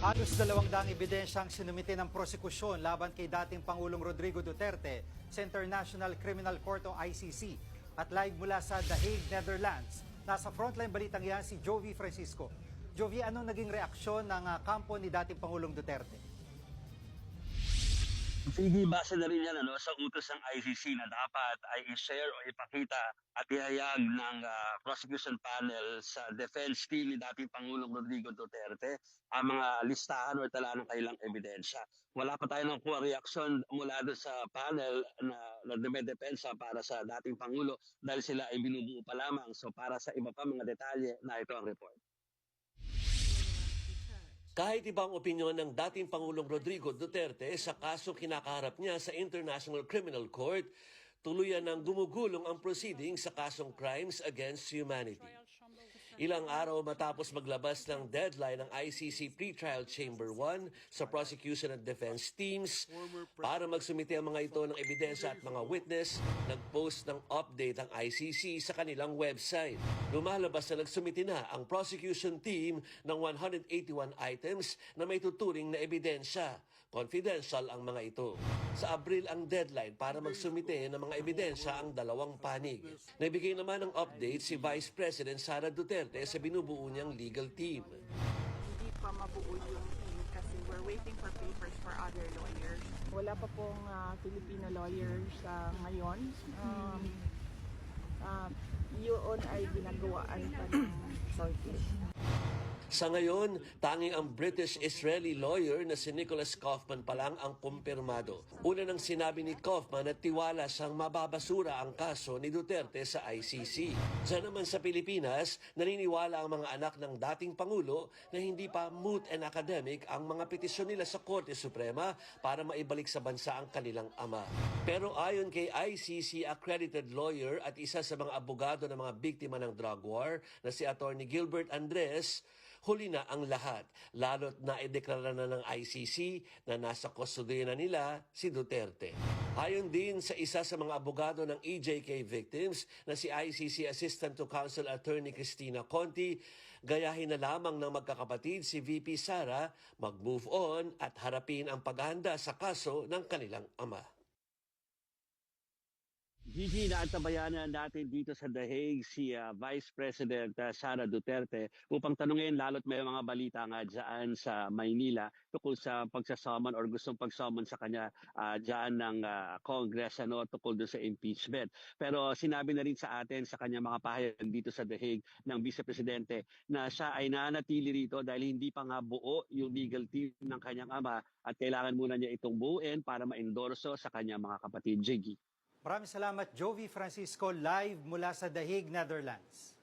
Halos 200 ebidensyang sinumite ng prosekusyon laban kay dating Pangulong Rodrigo Duterte sa International Criminal Court o ICC. At live mula sa The Hague, Netherlands, nasa frontline balitang yan si Jovi Francisco. Jovi, anong naging reaksyon ng kampo ni dating Pangulong Duterte? Sige, base na rin yan sa utos ng ICC na dapat ay i-share o ipakita at ihayag ng prosecution panel sa defense team ni dating Pangulong Rodrigo Duterte ang mga listahan o tala ng kailang ebidensya. Wala pa tayo ng reaksyon mula doon sa panel na dumedepensa para sa dating Pangulo dahil sila ay binubuo pa lamang. So para sa iba pa mga detalye, na ito ang report. Kahit ibang opinyon ng dating Pangulong Rodrigo Duterte sa kaso kinakaharap niya sa International Criminal Court, tuluyan ng gumugulong ang proceeding sa kasong Crimes Against Humanity. Ilang araw matapos maglabas ng deadline ng ICC Pretrial Chamber 1 sa prosecution at defense teams para magsumite ang mga ito ng ebidensya at mga witness, nag-post ng update ang ICC sa kanilang website. Lumalabas na nagsumite na ang prosecution team ng 181 items na may tuturing na ebidensya. Confidential ang mga ito. Sa Abril ang deadline para magsumite ng mga ebidensya ang dalawang panig. Nagbigay naman ng update si Vice President Sara Duterte sa binubuo niyang legal team. Hindi pa mabuo yung team kasi we're waiting for papers for other lawyers. Wala pa pong Filipino lawyers ngayon. Yun ay ginagawaan pa ng Turkish. Sa ngayon, tanging ang British-Israeli lawyer na si Nicholas Kaufman pa lang ang kumpirmado. Una nang sinabi ni Kaufman na tiwala siyang mababasura ang kaso ni Duterte sa ICC. Diyan naman sa Pilipinas, naniniwala ang mga anak ng dating Pangulo na hindi pa moot and academic ang mga petisyon nila sa Korte Suprema para maibalik sa bansa ang kanilang ama. Pero ayon kay ICC accredited lawyer at isa sa mga abogado ng mga biktima ng drug war na si Attorney Gilbert Andres, huli na ang lahat, lalo't naideklara na ng ICC na nasa kustodiya na nila si Duterte. Ayon din sa isa sa mga abogado ng EJK victims na si ICC Assistant to Counsel Attorney Cristina Conti, gayahin na lamang ng magkakapatid si VP Sara mag-move on at harapin ang paghahanda sa kaso ng kanilang ama. Gigi, naantabayan natin dito sa The Hague si Vice President Sara Duterte upang tanungin lalo't may mga balita nga dyan sa Maynila tungkol sa pagsasaman or gustong pagsaman sa kanya dyan ng Congress tungkol doon sa impeachment. Pero sinabi na rin sa atin sa kanya mga pahayag dito sa The Hague ng Vice Presidente na siya ay nanatili rito dahil hindi pa nga buo yung legal team ng kanyang ama at kailangan muna niya itong buuin para ma-endorso sa kanyang mga kapatid. Gigi. Maraming salamat, Jovi Francisco, live mula sa The Hague, Netherlands.